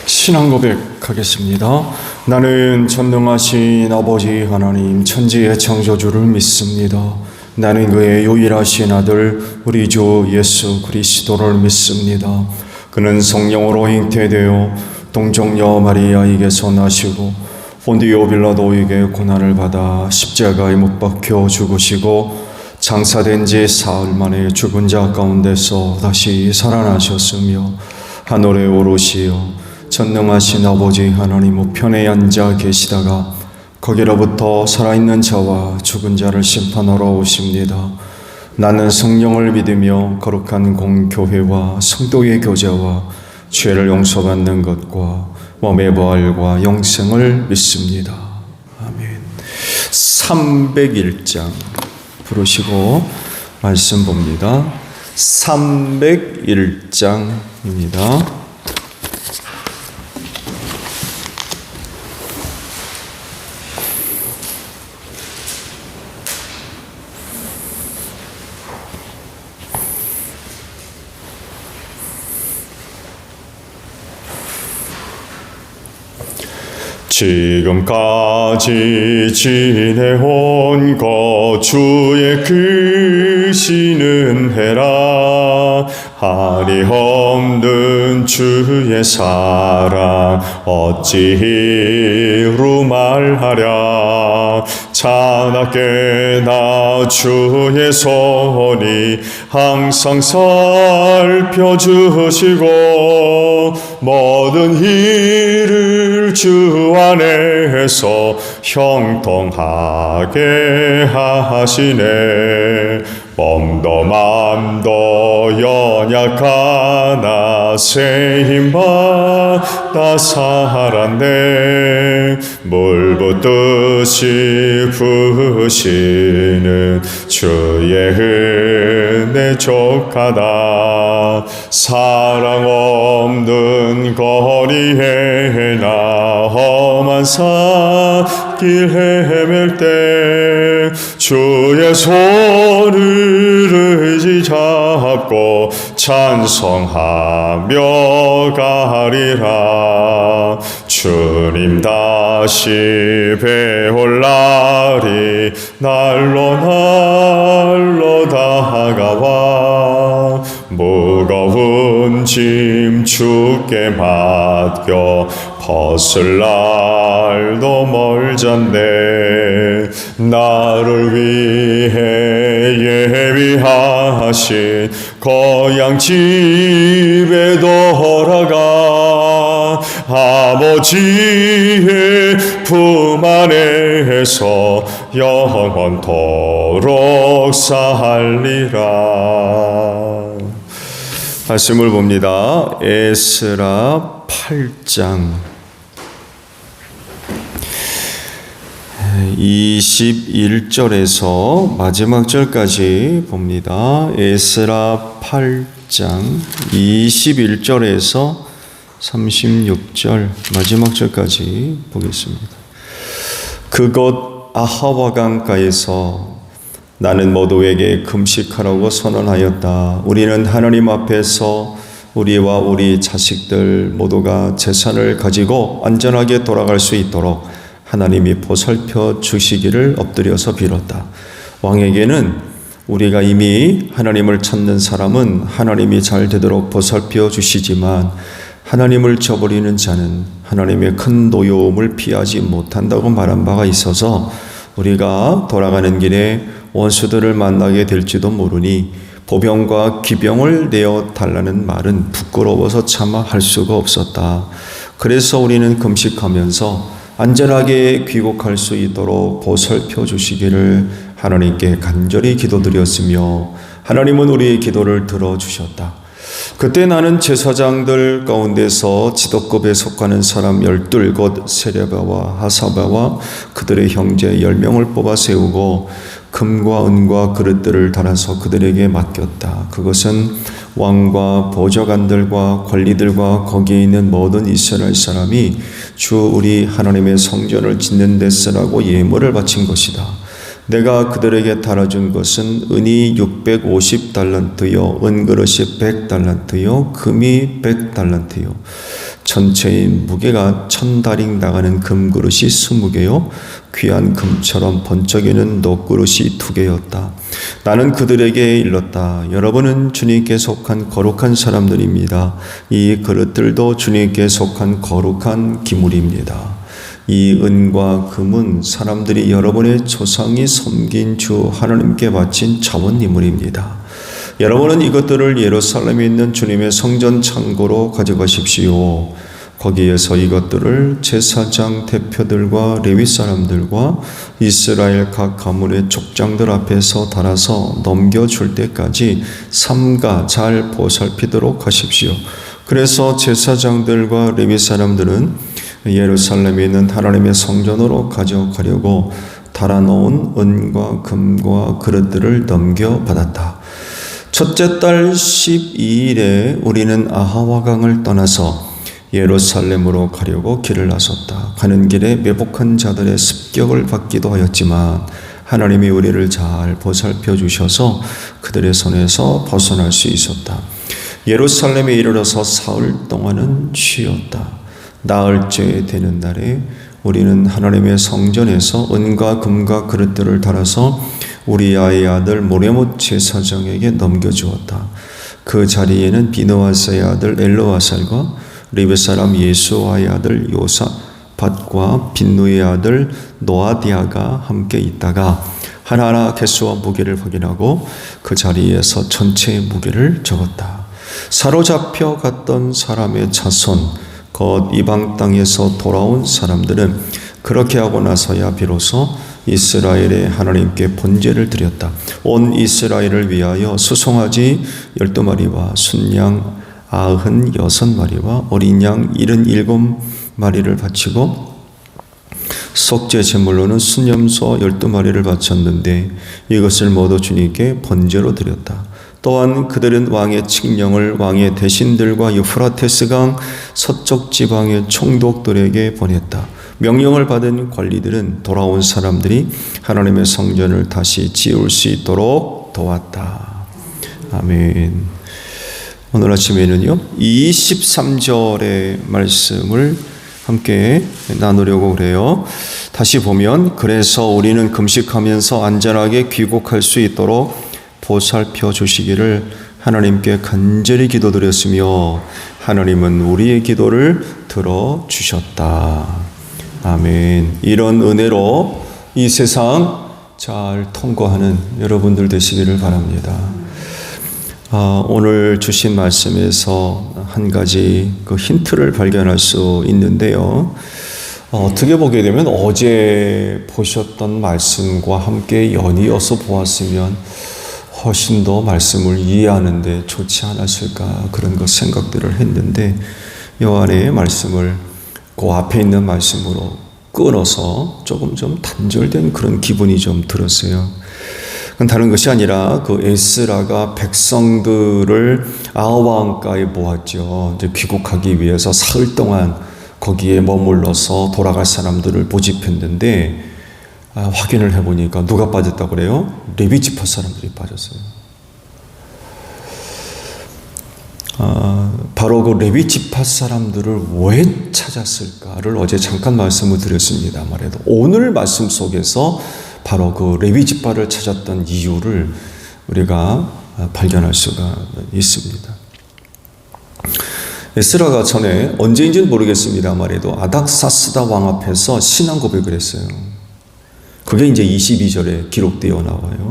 신앙 고백하겠습니다. 나는 전능하신 아버지 하나님 천지의 창조주를 믿습니다. 나는 그의 유일하신 아들 우리 주 예수 그리스도를 믿습니다. 그는 성령으로 잉태되어 동정녀 마리아에게서 나시고 본디오 빌라도에게 고난을 받아 십자가에 못 박혀 죽으시고 장사된 지 사흘 만에 죽은 자 가운데서 다시 살아나셨으며 하늘에 오르시어 전능하신 아버지 하나님 우편에 앉아 계시다가 거기로부터 살아있는 자와 죽은 자를 심판하러 오십니다. 나는 성령을 믿으며 거룩한 공교회와 성도의 교제와 죄를 용서받는 것과 몸의 부활과 영생을 믿습니다. 아멘. 301장 부르시고 말씀 봅니다. 301장입니다. 지금까지 지내온 것 주의 크시는 해라. 한이 없는 주의 사랑 어찌 이루 말하랴. 자나깨 나 주의 손이 항상 살펴주시고 모든 일을 주 안에서 형통하게 하시네. 몸도 맘도 연약하나 세임받아 살았네. 물 붓듯이 부으시는 주의 은혜 족하다. 사랑 없는 거리에 나 험한 산길 헤맬 때 주의 손을 의지 잡고 찬송하며 가리라. 주님 다시 배올 날이 날로 다가와 무거운 짐 주께 맡겨 벗을 날도 멀잖네. 나를 위해 예비하신 고향 집에 돌아가 아버지의 품 안에서 영원토록 살리라. 말씀을 봅니다. 에스라 8장 21절에서 마지막 절까지 봅니다. 에스라 8장 21절에서 36절 마지막 절까지 보겠습니다. 그곳 아하와 강가에서 나는 모두에게 금식하라고 선언하였다. 우리는 하나님 앞에서 우리와 우리 자식들 모두가 재산을 가지고 안전하게 돌아갈 수 있도록 하나님이 보살펴 주시기를 엎드려서 빌었다. 왕에게는 우리가 이미 하나님을 찾는 사람은 하나님이 잘 되도록 보살펴 주시지만 하나님을 저버리는 자는 하나님의 큰 노여움을 피하지 못한다고 말한 바가 있어서 우리가 돌아가는 길에 원수들을 만나게 될지도 모르니 보병과 기병을 내어 달라는 말은 부끄러워서 차마 할 수가 없었다. 그래서 우리는 금식하면서 안전하게 귀국할 수 있도록 보살펴 주시기를 하나님께 간절히 기도드렸으며 하나님은 우리의 기도를 들어주셨다. 그때 나는 제사장들 가운데서 지도급에 속하는 사람 12 곧 세레바와 하사바와 그들의 형제 10명을 뽑아 세우고 금과 은과 그릇들을 달아서 그들에게 맡겼다. 그것은 왕과 보좌관들과 관리들과 거기에 있는 모든 이스라엘 사람이 주 우리 하나님의 성전을 짓는 데 쓰라고 예물을 바친 것이다. 내가 그들에게 달아준 것은 은이 650달란트요 은그릇이 100달란트요 금이 100달란트요 전체인 무게가 1000다링 나가는 금그릇이 20개요 귀한 금처럼 번쩍이는 녹그릇이 2개였다. 나는 그들에게 일렀다. 여러분은 주님께 속한 거룩한 사람들입니다. 이 그릇들도 주님께 속한 거룩한 기물입니다. 이 은과 금은 사람들이 여러분의 조상이 섬긴 주 하나님께 바친 자원이물입니다. 여러분은 이것들을 예루살렘에 있는 주님의 성전 창고로 가져가십시오. 거기에서 이것들을 제사장 대표들과 레위 사람들과 이스라엘 각 가문의 족장들 앞에서 달아서 넘겨줄 때까지 삼가 잘 보살피도록 하십시오. 그래서 제사장들과 레위 사람들은 예루살렘에 있는 하나님의 성전으로 가져가려고 달아놓은 은과 금과 그릇들을 넘겨받았다. 첫째 달 12일에 우리는 아하와강을 떠나서 예루살렘으로 가려고 길을 나섰다. 가는 길에 매복한 자들의 습격을 받기도 하였지만 하나님이 우리를 잘 보살펴 주셔서 그들의 손에서 벗어날 수 있었다. 예루살렘에 이르러서 사흘 동안은 쉬었다. 나흘째 되는 날에 우리는 하나님의 성전에서 은과 금과 그릇들을 달아서 우리아의 아들 모레못 제사장에게 넘겨주었다. 그 자리에는 비느하스의 아들 엘르아살과 레위 사람 예수아의 아들 요사밧과 빈누의 아들 노아디아가 함께 있다가 하나하나 개수와 무게를 확인하고 그 자리에서 전체의 무게를 적었다. 사로잡혀 갔던 사람의 자손 곧 이방 땅에서 돌아온 사람들은 그렇게 하고 나서야 비로소 이스라엘의 하나님께 번제를 드렸다. 온 이스라엘을 위하여 수송아지 12마리와 순양 96마리와 어린 양 77마리를 바치고 속죄 제물로는 순염소 12마리를 바쳤는데 이것을 모두 주님께 번제로 드렸다. 또한 그들은 왕의 칙령을 왕의 대신들과 유프라테스강 서쪽 지방의 총독들에게 보냈다. 명령을 받은 관리들은 돌아온 사람들이 하나님의 성전을 다시 지을 수 있도록 도왔다. 아멘. 오늘 아침에는요 23절의 말씀을 함께 나누려고 그래요. 다시 보면 그래서 우리는 금식하면서 안전하게 귀국할 수 있도록 보살펴 주시기를 하나님께 간절히 기도드렸으며 하나님은 우리의 기도를 들어주셨다. 아멘. 이런 은혜로 이 세상 잘 통과하는 여러분들 되시기를 바랍니다. 오늘 주신 말씀에서 한 가지 그 힌트를 발견할 수 있는데요. 어떻게 보게 되면 어제 보셨던 말씀과 함께 연이어서 보았으면 훨씬 더 말씀을 이해하는 데 좋지 않았을까 그런 것 생각들을 했는데 요한의 말씀을 그 앞에 있는 말씀으로 끊어서 조금 좀 단절된 그런 기분이 좀 들었어요. 그건 다른 것이 아니라 그 에스라가 백성들을 아하와강가에 모았죠. 이제 귀국하기 위해서 사흘 동안 거기에 머물러서 돌아갈 사람들을 모집했는데 확인을 해보니까 누가 빠졌다고 그래요? 레위 지파 사람들이 빠졌어요. 바로 그 레위 지파 사람들을 왜 찾았을까를 어제 잠깐 말씀을 드렸습니다. 말해도 오늘 말씀 속에서 바로 그 레위 지파를 찾았던 이유를 우리가 발견할 수가 있습니다. 에스라가 전에 언제인지는 모르겠습니다. 말해도 아닥사스다 왕 앞에서 신앙 고백을 했어요. 그게 이제 22절에 기록되어 나와요.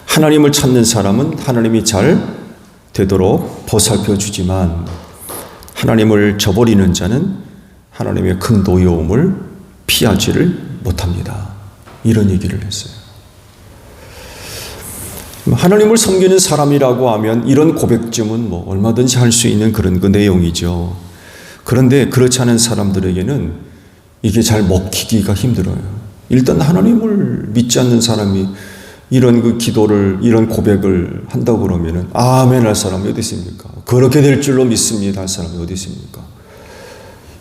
하나님을 찾는 사람은 하나님이 잘 되도록 보살펴 주지만 하나님을 저버리는 자는 하나님의 큰 노여움을 피하지를 못합니다. 이런 얘기를 했어요. 하나님을 섬기는 사람이라고 하면 이런 고백쯤은 뭐 얼마든지 할 수 있는 그런 그 내용이죠. 그런데 그렇지 않은 사람들에게는 이게 잘 먹히기가 힘들어요. 일단 하나님을 믿지 않는 사람이 이런 그 기도를, 이런 고백을 한다고 그러면은 아멘 할 사람이 어디 있습니까? 그렇게 될 줄로 믿습니다 할 사람이 어디 있습니까?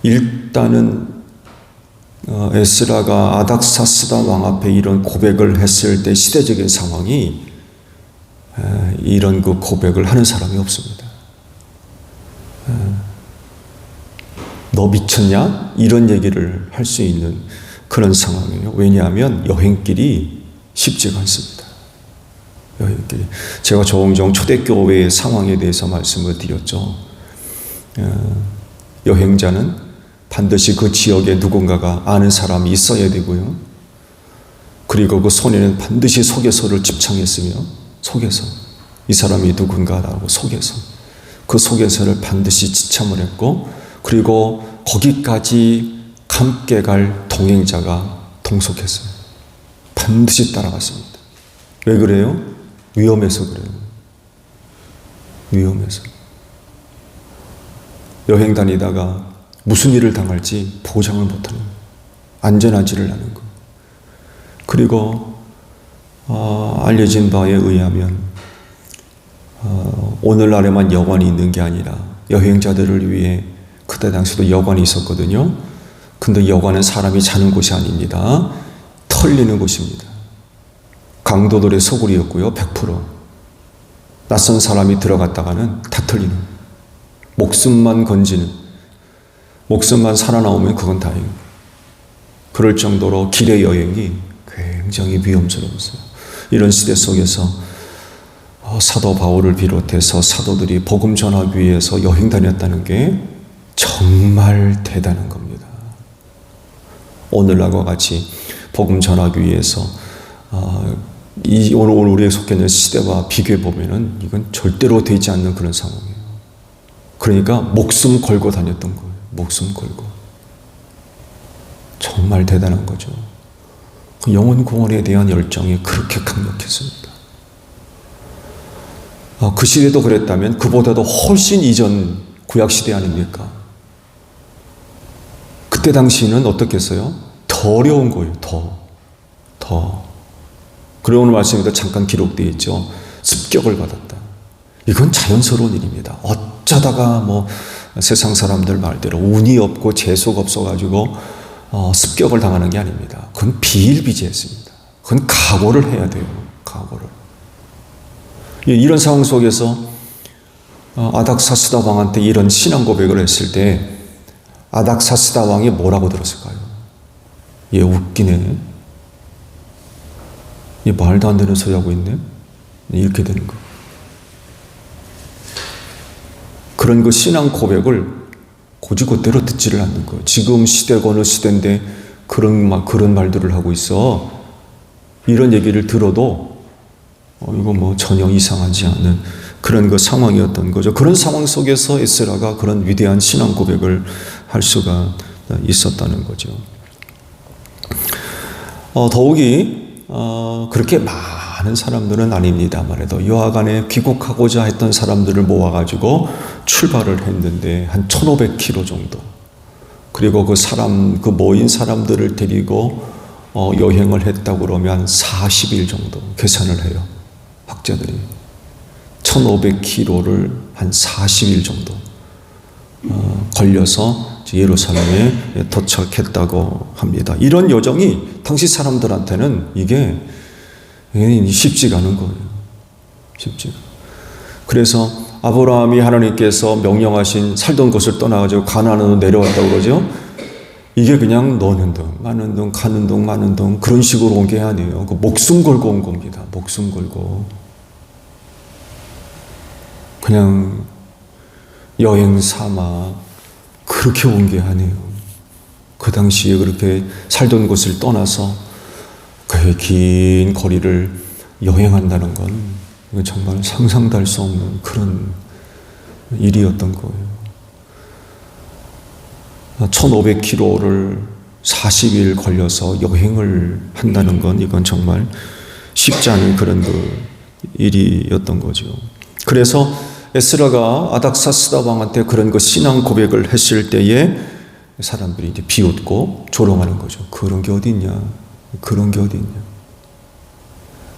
일단은 에스라가 아닥사스다 왕 앞에 이런 고백을 했을 때 시대적인 상황이 이런 그 고백을 하는 사람이 없습니다. 너 미쳤냐? 이런 얘기를 할 수 있는 그런 상황이에요. 왜냐하면 여행길이 쉽지가 않습니다. 여행길이. 제가 종종 초대교회의 상황에 대해서 말씀을 드렸죠. 여행자는 반드시 그 지역에 누군가가 아는 사람이 있어야 되고요. 그리고 그 손에는 반드시 속에서를 집창했으며, 속에서 이 사람이 누군가라고 속에서 그 속에서를 반드시 지참을 했고, 그리고 거기까지 함께 갈 동행자가 동석했어요. 반드시 따라갔습니다. 왜 그래요? 위험해서 그래요. 위험해서. 여행 다니다가 무슨 일을 당할지 보장을 못하는, 안전하지를 않은 것. 그리고 알려진 바에 의하면 오늘날에만 여관이 있는 게 아니라 여행자들을 위해 그때 당시도 여관이 있었거든요. 근데 여관은 사람이 자는 곳이 아닙니다. 털리는 곳입니다. 강도들의 소굴이었고요. 100%. 낯선 사람이 들어갔다가는 다 털리는, 목숨만 건지는, 목숨만 살아나오면 그건 다행이에요. 그럴 정도로 길의 여행이 굉장히 위험스러웠어요. 이런 시대 속에서 사도 바울을 비롯해서 사도들이 복음 전하기 위해서 여행 다녔다는 게 정말 대단한 겁니다. 오늘날과 같이 복음 전하기 위해서 오늘 우리에 속해 있는 시대와 비교해 보면은 이건 절대로 되지 않는 그런 상황이에요. 그러니까 목숨 걸고 다녔던 거예요. 목숨 걸고. 정말 대단한 거죠. 그 영혼 구원에 대한 열정이 그렇게 강력했습니다. 그 시대도 그랬다면 그보다도 훨씬 이전 구약시대 아닙니까? 그때 당시는 어떻겠어요? 더 어려운 거예요. 더. 그리고 오늘 말씀에도 잠깐 기록되어 있죠. 습격을 받았다. 이건 자연스러운 일입니다. 어쩌다가 세상 사람들 말대로 운이 없고 재수가 없어가지고 습격을 당하는 게 아닙니다. 그건 비일비재했습니다. 그건 각오를 해야 돼요. 각오를. 이런 상황 속에서 아닥사스다 왕한테 이런 신앙 고백을 했을 때 아닥사스다 왕이 뭐라고 들었을까요? 얘 웃기네. 얘 말도 안 되는 소리 하고 있네. 이렇게 되는 거. 그런 그 신앙 고백을 고지고대로 듣지를 않는 거예요. 지금 시대가 어느 시대인데 그런 말들을 하고 있어. 이런 얘기를 들어도 이거 전혀 이상하지 않은 그런 그 상황이었던 거죠. 그런 상황 속에서 에스라가 그런 위대한 신앙 고백을 할 수가 있었다는 거죠. 더욱이 그렇게 많은 사람들은 아닙니다만 해도 여하간에 귀국하고자 했던 사람들을 모아가지고 출발을 했는데 한 1500km 정도. 그리고 그 모인 사람들을 데리고 여행을 했다고 그러면 40일 정도 계산을 해요. 학자들이. 1500km를 한 40일 정도 걸려서 예루살렘에 도착했다고 합니다. 이런 여정이 당시 사람들한테는 이게 쉽지가 않은 거예요. 쉽지가. 그래서 아브라함이 하나님께서 명령하신 살던 곳을 떠나가지고 가나안으로 내려왔다고 그러죠. 이게 그냥 너는 둥, 마는 둥, 가는 둥, 마는 둥 그런 식으로 온 게 아니에요. 그 목숨 걸고 온 겁니다. 목숨 걸고. 그냥 여행 삼아 그렇게 온 게 아니에요. 그 당시에 그렇게 살던 곳을 떠나서 그 긴 거리를 여행한다는 건 이건 정말 상상도 할 수 없는 그런 일이었던 거예요. 1500km를 40일 걸려서 여행을 한다는 건 이건 정말 쉽지 않은 그런 그 일이었던 거죠. 그래서 에스라가 아닥사스다 왕한테 그런 그 신앙 고백을 했을 때에 사람들이 이제 비웃고 조롱하는 거죠. 그런 게 어디 있냐? 그런 게 어디 있냐?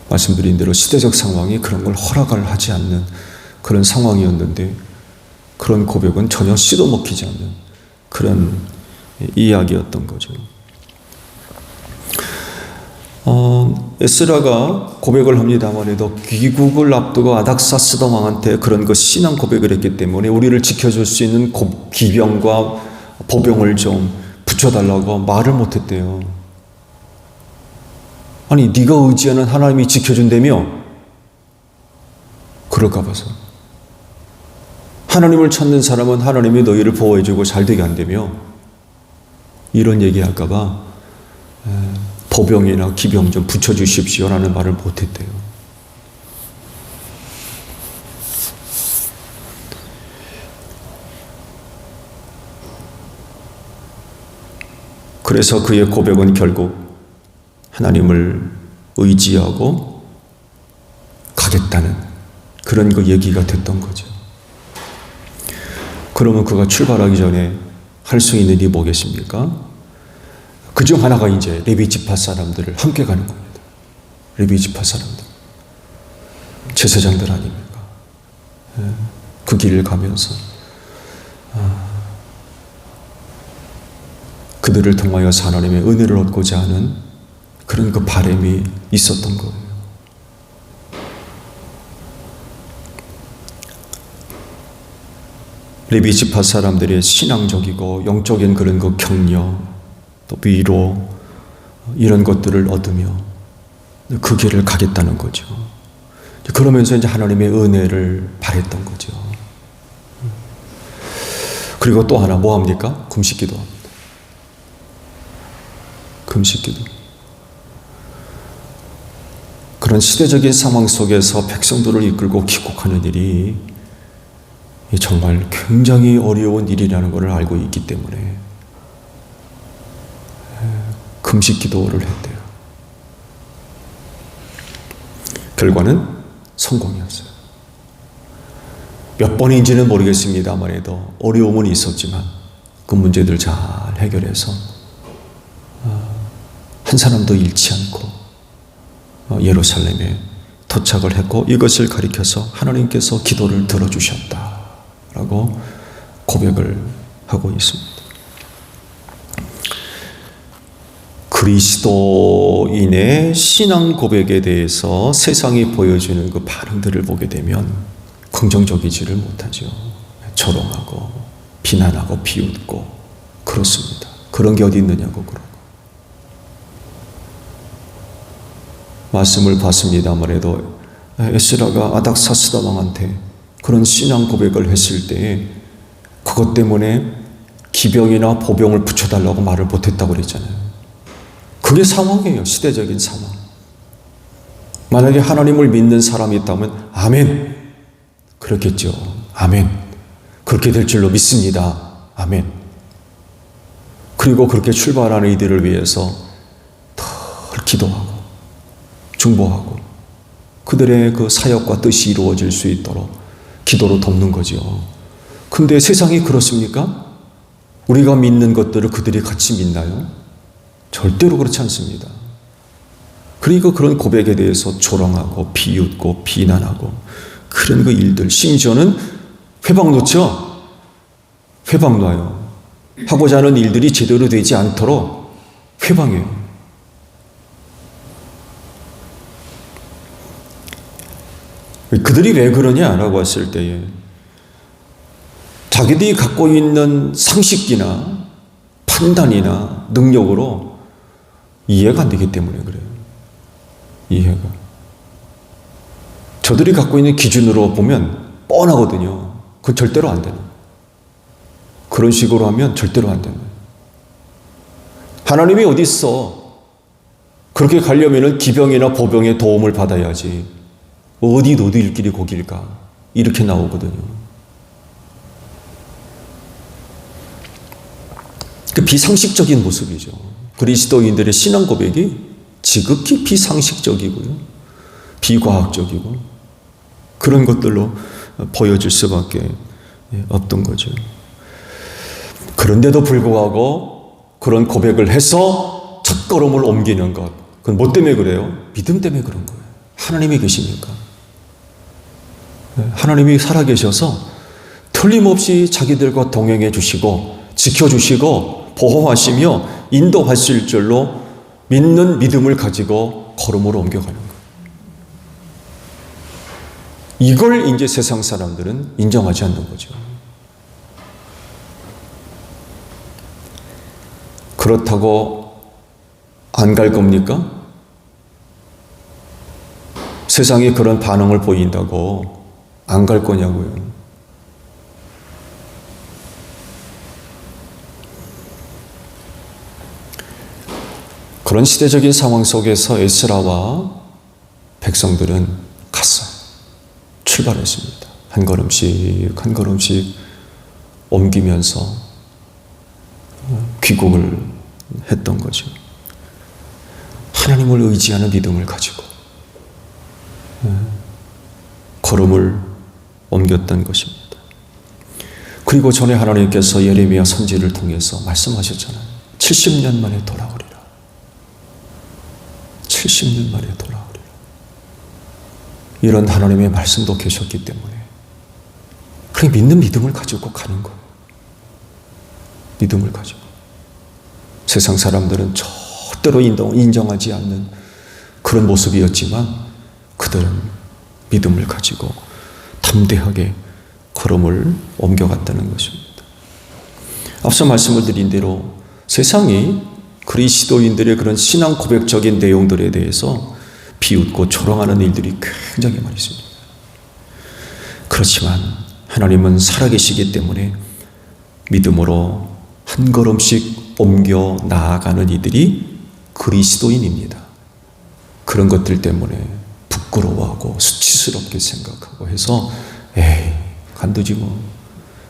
말씀드린 대로 시대적 상황이 그런 걸 허락을 하지 않는 그런 상황이었는데 그런 고백은 전혀 씨도 먹히지 않는 그런 이야기였던 거죠. 에스라가 고백을 합니다만 해도 귀국을 앞두고 아닥사스다 왕한테 그런 그 신앙 고백을 했기 때문에 우리를 지켜줄 수 있는 기병과 보병을 좀 붙여달라고 말을 못했대요. 아니 네가 의지하는 하나님이 지켜준다며? 그럴까 봐서. 하나님을 찾는 사람은 하나님이 너희를 보호해주고 잘되게 한다며? 이런 얘기할까 봐 보병이나 기병 좀 붙여주십시오라는 말을 못했대요. 그래서 그의 고백은 결국 하나님을 의지하고 가겠다는 그런 그 얘기가 됐던 거죠. 그러면 그가 출발하기 전에 할 수 있는 일이 뭐겠습니까? 그중 하나가 이제 레위 지파 사람들을 함께 가는 겁니다. 레위 지파 사람들. 제사장들 아닙니까? 그 길을 가면서 그들을 통하여 하나님의 은혜를 얻고자 하는 그런 그 바람이 있었던 거예요. 레위 지파 사람들의 신앙적이고 영적인 그런 그 격려, 또 위로 이런 것들을 얻으며 그 길을 가겠다는 거죠. 그러면서 이제 하나님의 은혜를 바랬던 거죠. 그리고 또 하나 뭐 합니까? 금식 기도합니다. 금식 기도. 그런 시대적인 상황 속에서 백성들을 이끌고 귀국하는 일이 정말 굉장히 어려운 일이라는 것을 알고 있기 때문에 금식 기도를 했대요. 결과는 성공이었어요. 몇 번인지는 모르겠습니다만 해도 어려움은 있었지만 그 문제들 잘 해결해서 한 사람도 잃지 않고 예루살렘에 도착을 했고 이것을 가리켜서 하나님께서 기도를 들어주셨다라고 고백을 하고 있습니다. 그리스도인의 신앙 고백에 대해서 세상이 보여주는 그 반응들을 보게 되면 긍정적이지를 못하죠. 조롱하고 비난하고 비웃고 그렇습니다. 그런 게 어디 있느냐고 그러고. 말씀을 봤습니다만 해도 에스라가 아닥사스다 왕한테 그런 신앙 고백을 했을 때에 그것 때문에 기병이나 보병을 붙여달라고 말을 못했다고 그랬잖아요. 그게 상황이에요. 시대적인 상황. 만약에 하나님을 믿는 사람이 있다면 아멘. 그렇겠죠. 아멘. 그렇게 될 줄로 믿습니다. 아멘. 그리고 그렇게 출발하는 이들을 위해서 더 기도하고 중보하고 그들의 그 사역과 뜻이 이루어질 수 있도록 기도로 돕는 거죠. 근데 세상이 그렇습니까? 우리가 믿는 것들을 그들이 같이 믿나요? 절대로 그렇지 않습니다. 그러니까 그런 고백에 대해서 조롱하고 비웃고 비난하고 그런 그 일들, 심지어는 회방 놓죠. 회방 놔요. 하고자 하는 일들이 제대로 되지 않도록 회방해요. 그들이 왜 그러냐라고 했을 때에 자기들이 갖고 있는 상식이나 판단이나 능력으로 이해가 안 되기 때문에 그래요. 이해가. 저들이 갖고 있는 기준으로 보면 뻔하거든요. 그건 절대로 안 되는. 그런 식으로 하면 절대로 안 되는. 하나님이 어디 있어? 그렇게 가려면 기병이나 보병의 도움을 받아야지. 어디 너희들 길이 거길까? 이렇게 나오거든요. 그 비상식적인 모습이죠. 그리스도인들의 신앙 고백이 지극히 비상식적이고요. 비과학적이고 그런 것들로 보여질 수밖에 없던 거죠. 그런데도 불구하고 그런 고백을 해서 첫걸음을 옮기는 것. 그건 뭐 때문에 그래요? 믿음 때문에 그런 거예요. 하나님이 계시니까. 하나님이 살아계셔서 틀림없이 자기들과 동행해 주시고 지켜주시고 보호하시며 인도하실 줄로 믿는 믿음을 가지고 걸음으로 옮겨가는 거예요. 이걸 이제 세상 사람들은 인정하지 않는 거죠. 그렇다고 안 갈 겁니까? 세상이 그런 반응을 보인다고 안 갈 거냐고요. 그런 시대적인 상황 속에서 에스라와 백성들은 갔어요. 출발했습니다. 한 걸음씩 한 걸음씩 옮기면서 귀국을 했던 거죠. 하나님을 의지하는 믿음을 가지고 걸음을 옮겼던 것입니다. 그리고 전에 하나님께서 예레미야 선지를 통해서 말씀하셨잖아요. 70년 만에 돌아오리라. 70년 만에 돌아오리라. 이런 하나님의 말씀도 계셨기 때문에 그냥 믿는 믿음을 가지고 가는 거예요. 믿음을 가지고. 세상 사람들은 절대로 인정하지 않는 그런 모습이었지만 그들은 믿음을 가지고 담대하게 걸음을 옮겨갔다는 것입니다. 앞서 말씀을 드린 대로 세상이 그리스도인들의 그런 신앙 고백적인 내용들에 대해서 비웃고 조롱하는 일들이 굉장히 많이 있습니다. 그렇지만 하나님은 살아계시기 때문에 믿음으로 한 걸음씩 옮겨 나아가는 이들이 그리스도인입니다. 그런 것들 때문에 부끄러워하고 수치스럽게 생각하고 해서 에이 간두지 뭐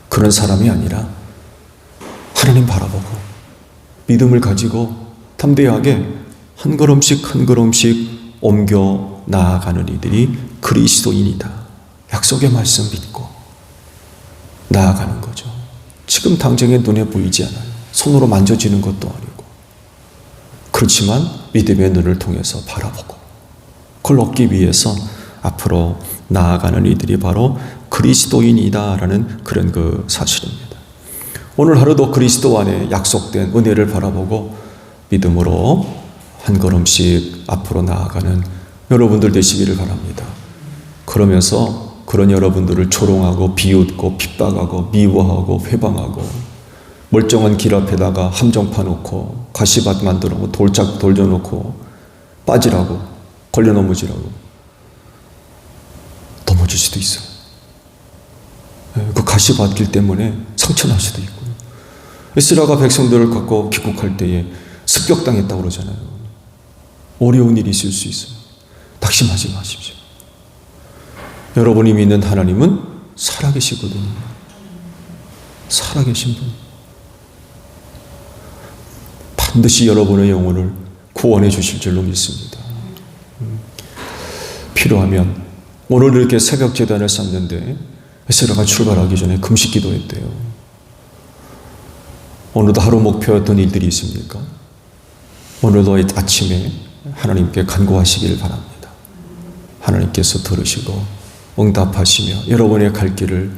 그런 사람이 아니라 하나님 바라보고 믿음을 가지고 담대하게 한 걸음씩 한 걸음씩 옮겨 나아가는 이들이 그리스도인이다. 약속의 말씀 믿고 나아가는 거죠. 지금 당장에 눈에 보이지 않아요. 손으로 만져지는 것도 아니고. 그렇지만 믿음의 눈을 통해서 바라보고 그걸 얻기 위해서 앞으로 나아가는 이들이 바로 그리스도인이다라는 그런 그 사실입니다. 오늘 하루도 그리스도 안에 약속된 은혜를 바라보고 믿음으로 한 걸음씩 앞으로 나아가는 여러분들 되시기를 바랍니다. 그러면서 그런 여러분들을 조롱하고 비웃고 핍박하고 미워하고 회방하고 멀쩡한 길 앞에다가 함정파 놓고 가시밭 만들어 놓고 돌짝 돌려놓고 빠지라고 걸려 넘어지라고 넘어질 수도 있어요. 그 가시밭길 때문에 상처날 수도 있고. 에스라가 백성들을 갖고 귀국할 때에 습격당했다고 그러잖아요. 어려운 일이 있을 수 있어요. 낙심하지 마십시오. 여러분이 믿는 하나님은 살아계시거든요. 살아계신 분. 반드시 여러분의 영혼을 구원해 주실 줄로 믿습니다. 필요하면 오늘 이렇게 새벽 제단을 쌓는데 에스라가 출발하기 전에 금식 기도했대요. 오늘도 하루 목표였던 일들이 있습니까? 오늘도 아침에 하나님께 간구하시길 바랍니다. 하나님께서 들으시고 응답하시며 여러분의 갈 길을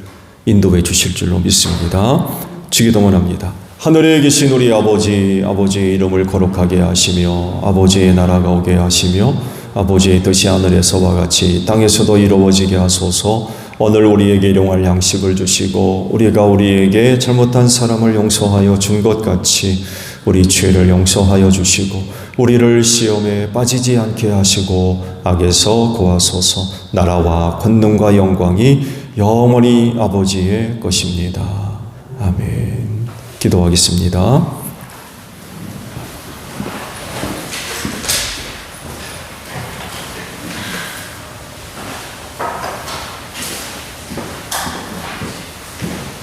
인도해 주실 줄로 믿습니다. 주기도문 합니다. 하늘에 계신 우리 아버지, 아버지의 이름을 거룩하게 하시며 아버지의 나라가 오게 하시며 아버지의 뜻이 하늘에서와 같이 땅에서도 이루어지게 하소서. 오늘 우리에게 일용할 양식을 주시고 우리가 우리에게 잘못한 사람을 용서하여 준 것 같이 우리 죄를 용서하여 주시고 우리를 시험에 빠지지 않게 하시고 악에서 구하소서. 나라와 권능과 영광이 영원히 아버지의 것입니다. 아멘. 기도하겠습니다.